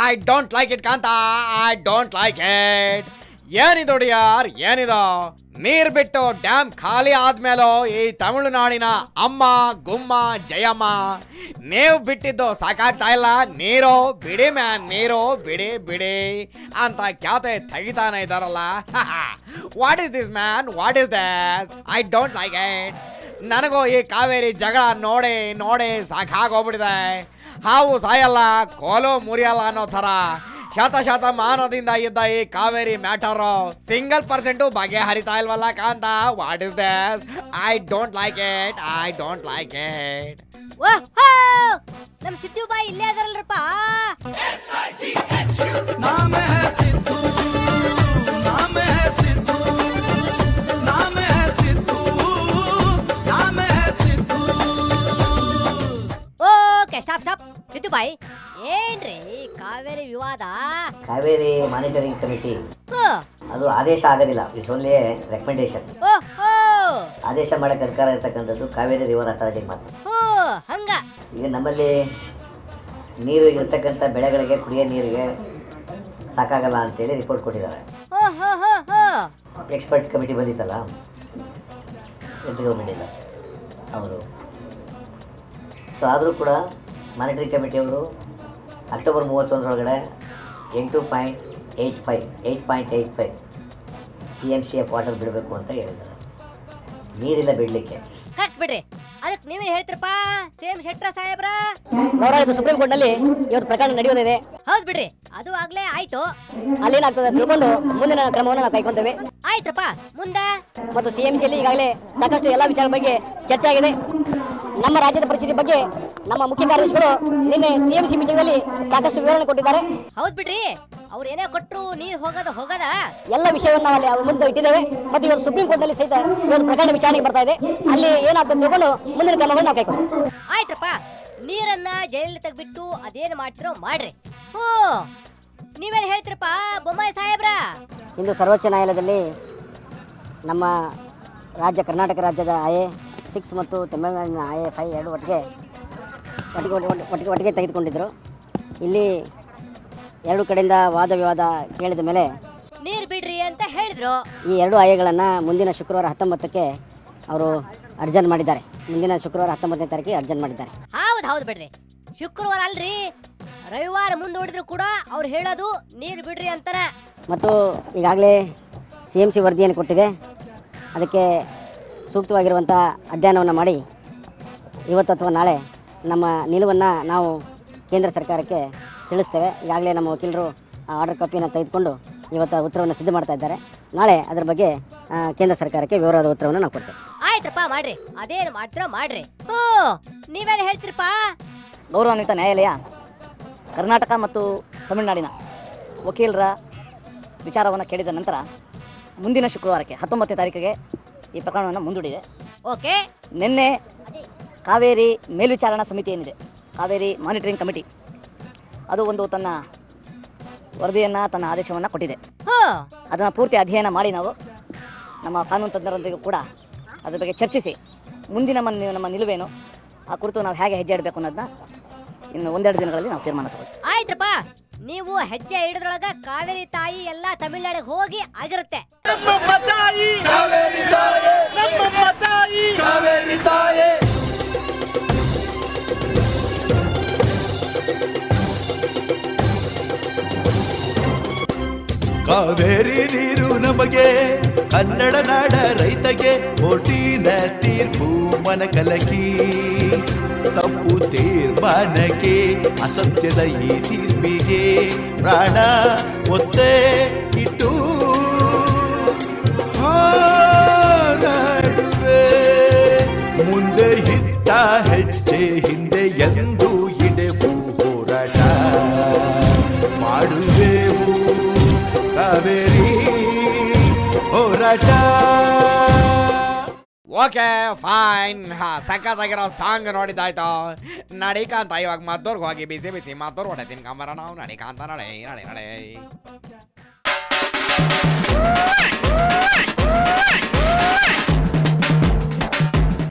I don't like it Kantha, I don't like it. ಏನಿದು dear, ಏನಿದು? ನೀರ್ ಬಿಟ್ಟು ಡ್ಯಾಮ್ ಖಾಲಿ ಆದ್ಮೇಲೂ ಈ ತಮಿಳುನಾಡಿನ ಅಮ್ಮ ಗುಮ್ಮ ಜಯಮ್ಮ ನೀವು ಬಿಟ್ಟಿದ್ದು ಸಾಕಾಗ್ತಾ ಇಲ್ಲ. ನೀರು ಬಿಡಿ ಮ್ಯಾನ್, ನೀರು ಬಿಡಿ ಬಿಡಿ ಅಂತ ಖ್ಯಾತೆ ತೆಗಿತಾನೆ ಇದಾರಲ್ಲ. What is this man, what is this? I don't like it. ನನಗೂ ಈ ಕಾವೇರಿ ಜಗಳ ನೋಡಿ ನೋಡಿ ಸಾಕಾಗೋಗ್ಬಿಟ್ಟಿದೆ. ಹಾವು ಸಾಯಲ್ಲ, ಕೋಲು ಮುರಿಯಲ್ಲ ಅನ್ನೋ ಥರ ಶತಮಾನದಿಂದ ಇದ್ದ ಈ ಕಾವೇರಿ ಮ್ಯಾಟರು ಸಿಂಗಲ್% ಬಗೆಹರಿತಾ ಇಲ್ವಲ್ಲ Kantha. What is this? I don't like it, I don't like it. ನಮ್ ಸಿದ್ದು ಬಾಯಿ ಇಲ್ಲೇ ಅದರಲ್ರಪ್ಪ. Okay stop. ಸಿದ್ದು ಬಾಯಿ ಏನ್ರಿ ಕಾವೇರಿ ವಿವಾದ? ಕಾವೇರಿ ಮಾನಿಟರಿಂಗ್ ಕಮಿಟಿ ಅದು ಆದೇಶ ಆಗೋದಿಲ್ಲ, ಇಟ್ಸ್ ಓನ್ಲಿ ರೆಕಮೆಂಡೇಶನ್. ಆದೇಶ ಮಾಡಕ್ಕೆ ಅಧಿಕಾರ ಇರ್ತಕ್ಕಂಥದ್ದು ಕಾವೇರಿ ರಿವರ್ ಅಥಾರಿಟಿ ಮಾತ್ರ. ಹಂಗ ಈಗ ನಮ್ಮಲ್ಲಿ ನೀರು ಇರ್ತಕ್ಕಂಥ ಬೆಳೆಗಳಿಗೆ ಕುಡಿಯೋ ನೀರಿಗೆ ಸಾಕಾಗಲ್ಲ ಅಂತೇಳಿ ರಿಪೋರ್ಟ್ ಕೊಟ್ಟಿದ್ದಾರೆ. ಎಕ್ಸ್ಪರ್ಟ್ ಕಮಿಟಿ ಬಂದಿತ್ತಲ್ಲ ಸೆಂಟ್ರಲ್ ಗೌರ್ಮೆಂಟಿಂದ ಅವರು. ಸೊ ಆದರೂ ಕೂಡ ಮಾನಿಟರಿಂಗ್ ಕಮಿಟಿಯವರು ಅಕ್ಟೋಬರ್ 31 8.85 TMCF ವಾಟರ್ ಬಿಡಬೇಕು ಅಂತ ಹೇಳಿದ್ದಾರೆ. ನೀರಿಲ್ಲ ಬಿಡಲಿಕ್ಕೆ. ಕರೆಕ್ಟ್ ಬಿಡ್ರಿ. ಅದಕ್ಕೆ ನೀವೇ ಹೇಳ್ತಿರಪ್ಪ ಸೇಮ್ ಶೆಟ್ರ ಸಾಹೇಬ್ರ. ಇದು ಸುಪ್ರೀಂ ಕೋರ್ಟ್ ನಲ್ಲಿ ಇವತ್ತು ಪ್ರಕರಣ ನಡೆಯೋದಿದೆ. ಹೌದು ಬಿಡ್ರಿ, ಅದು ಆಗ್ಲೇ ಆಯ್ತು. ಅಲ್ಲೇನಾಗ್ತದೆ ತಿಳ್ಕೊಂಡು ಮುಂದಿನ ಕ್ರಮವನ್ನು ನಾವು ಕೈಗೊಂತೇವೆ. ಆಯ್ತ್ರಪ್ಪ, ಮುಂದೆ ಮತ್ತು CMCಯಲ್ಲಿ ಈಗಾಗಲೇ ಸಾಕಷ್ಟು ಎಲ್ಲ ವಿಚಾರ ಬಗ್ಗೆ ಚರ್ಚೆ ಆಗಿದೆ. ನಮ್ಮ ರಾಜ್ಯದ ಪರಿಸ್ಥಿತಿ ಬಗ್ಗೆ ನಮ್ಮ ಮುಖ್ಯ ಕಾರ್ಯದರ್ಶಿಗಳು ನಿನ್ನೆ CMC ಮೀಟಿಂಗ್ ನಲ್ಲಿ ಸಾಕಷ್ಟು ವಿವರಣೆ ಕೊಟ್ಟಿದ್ದಾರೆ. ಹೌದ್ ಬಿಡ್ರಿ, ಅವ್ರು ಏನೇ ಕೊಟ್ಟರು ನೀರ್ ಹೋಗದ ಎಲ್ಲ ವಿಷಯವನ್ನು ನಾವು ಅಲ್ಲಿ ಮುಂದೆ ಇಟ್ಟಿದ್ದೇವೆ. ಮತ್ತು ಇವತ್ತು ಸುಪ್ರೀಂ ಕೋರ್ಟ್ ನಲ್ಲಿ ಸಹಿತ ಇವತ್ತು ಪ್ರಕರಣ ವಿಚಾರಣೆಗೆ ಬರ್ತಾ ಇದೆ. ಅಲ್ಲಿ ಏನಾಗ್ತದೆ ತಿಳ್ಕೊಂಡು ಮುಂದಿನ ಕ್ರಮವನ್ನು ನಾವು ಕೈಗೊಂಡು. ಆಯ್ತ್ರಪ್ಪ, ನೀರನ್ನ ಜೈಲಲ್ಲಿ ತೆಗ್ಬಿಟ್ಟು ಅದೇನು ಮಾಡ್ತಿರೋ ಮಾಡ್ರಿ. ನೀವೇನು ಹೇಳ್ತಿರಪ್ಪ ಬೊಮ್ಮಾಯಿ ಸಾಹೇಬ್ರ? ಇಂದು ಸರ್ವೋಚ್ಚ ನ್ಯಾಯಾಲಯದಲ್ಲಿ ನಮ್ಮ ರಾಜ್ಯ ಕರ್ನಾಟಕ ರಾಜ್ಯದ IA-6 ಮತ್ತು ತಮಿಳುನಾಡಿನ IA-5 ಎರಡು ಒಟ್ಟಿಗೆ ತೆಗೆದುಕೊಂಡಿದ್ದರು. ಇಲ್ಲಿ ಎರಡು ಕಡೆಯಿಂದ ವಾದ ವಿವಾದ ಕೇಳಿದ ಮೇಲೆ ನೀರು ಬಿಡ್ರಿ ಅಂತ ಹೇಳಿದ್ರು. ಈ ಎರಡು ಆಯಗಳನ್ನು ಮುಂದಿನ ಶುಕ್ರವಾರ 19ಕ್ಕೆ ಅವರು ಅರ್ಜೆಂಟ್ ಮಾಡಿದ್ದಾರೆ. ಮುಂದಿನ ಶುಕ್ರವಾರ 19ನೇ ತಾರೀಕಿಗೆ ಅರ್ಜೆಂಟ್ ಮಾಡಿದ್ದಾರೆ. ಹೌದು ಬಿಡ್ರಿ, ಶುಕ್ರವಾರ ಅಲ್ರಿ, ರವಿವಾರ ಮುಂದೂಡಿದ್ರು ಕೂಡ ಅವ್ರು ಹೇಳೋದು ನೀರು ಬಿಡ್ರಿ ಅಂತಾರೆ. ಮತ್ತು ಈಗಾಗಲೇ CMC ವರದಿಯನ್ನು ಕೊಟ್ಟಿದೆ. ಅದಕ್ಕೆ ಸೂಕ್ತವಾಗಿರುವಂಥ ಅಧ್ಯಯನವನ್ನು ಮಾಡಿ ಇವತ್ತು ಅಥವಾ ನಾಳೆ ನಮ್ಮ ನಿಲುವನ್ನು ನಾವು ಕೇಂದ್ರ ಸರ್ಕಾರಕ್ಕೆ ತಿಳಿಸ್ತೇವೆ. ಈಗಾಗಲೇ ನಮ್ಮ ವಕೀಲರು ಆರ್ಡರ್ ಕಾಪಿಯನ್ನು ತೆಗೆದುಕೊಂಡು ಇವತ್ತು ಉತ್ತರವನ್ನು ಸಿದ್ಧ ಮಾಡ್ತಾ ಇದ್ದಾರೆ. ನಾಳೆ ಅದರ ಬಗ್ಗೆ ಕೇಂದ್ರ ಸರ್ಕಾರಕ್ಕೆ ವಿವರವಾದ ಉತ್ತರವನ್ನು ನಾವು ಕೊಡ್ತೇವೆ. ಆಯ್ತಪ್ಪ, ಮಾಡ್ರಿ, ಅದೇನು ಮಾಡ್ತಿರೋ ಮಾಡ್ರಿ. ನೀವೇನು ಹೇಳ್ತೀರಪ್ಪ? ಗೌರವಾನ್ವಿತ ನ್ಯಾಯಾಲಯ ಕರ್ನಾಟಕ ಮತ್ತು ತಮಿಳುನಾಡಿನ ವಕೀಲರ ವಿಚಾರವನ್ನು ಕೇಳಿದ ನಂತರ ಮುಂದಿನ ಶುಕ್ರವಾರಕ್ಕೆ 19ನೇ ತಾರೀಕಿಗೆ ಈ ಪ್ರಕರಣವನ್ನು ಮುಂದೂಡಿದೆ. ಓಕೆ. ನಿನ್ನೆ ಕಾವೇರಿ ಮೇಲ್ವಿಚಾರಣಾ ಸಮಿತಿ ಏನಿದೆ, ಕಾವೇರಿ ಮಾನಿಟರಿಂಗ್ ಕಮಿಟಿ, ಅದು ಒಂದು ತನ್ನ ವರದಿಯನ್ನು, ತನ್ನ ಆದೇಶವನ್ನು ಕೊಟ್ಟಿದೆ. ಅದನ್ನು ಪೂರ್ತಿ ಅಧ್ಯಯನ ಮಾಡಿ ನಾವು ನಮ್ಮ ಕಾನೂನು ತಜ್ಞರೊಂದಿಗೂ ಕೂಡ ಅದ್ರ ಬಗ್ಗೆ ಚರ್ಚಿಸಿ ಮುಂದಿನ ನಮ್ಮ ನಿಲುವೇನು, ಆ ಕುರಿತು ನಾವು ಹೇಗೆ ಹೆಜ್ಜೆ ಇಡಬೇಕು ಅನ್ನೋದನ್ನ ಇನ್ನು ಒಂದೆರಡು ದಿನಗಳಲ್ಲಿ ನಾವು ತೀರ್ಮಾನ ತಗೊಳ್ತೀವಿ. ಆಯ್ತಪ್ಪ, ನೀವು ಹೆಜ್ಜೆ ಹಿಡಿದ್ರೊಳಗ ಕಾವೇರಿ ತಾಯಿ ಎಲ್ಲ ತಮಿಳುನಾಡಿಗೆ ಹೋಗಿ ಆಗಿರುತ್ತೆ. ಕಾವೇರಿ ನೀರು ನಮಗೆ, ಕನ್ನಡ ನಾಡ ರೈತಗೆ ಕೋಟಿನ ತೀರ್ಪು ಮನಕಲಕಿ. ತಪ್ಪು ತೀರ್ಮಾನಕ್ಕೆ, ಅಸತ್ಯದ ಈ ತೀರ್ಪಿಗೆ ಪ್ರಾಣ ಒತ್ತೆ ಇಟ್ಟು ಹಾರಾಡುವೆ. ಮುಂದೆ ಇತ್ತ ಹೆಜ್ಜೆ ಹಿಂದೆ ಎಂದು ಇಡೆವು, ಹೋರಾಟ ಮಾಡುವೆವು ಕಾವೇರಿ ಹೋರಾಟ. ಓಕೆ ಫೈನ್, ಸಖತ್ತಾಗಿರೋ ಸಾಂಗ್ ನೋಡಿದ್ದಾಯ್ತು. ನಡಿಕಾಂತ ಇವಾಗ ಮದ್ದೂರ್ಗೆ ಹೋಗಿ ಬಿಸಿ ಮದ್ದೂರ್ ಹೊಡೆ ತಿನ್ಕೊಂಬರ ನಾವು. ನಡಿಕಾಂತ ನಡೆ.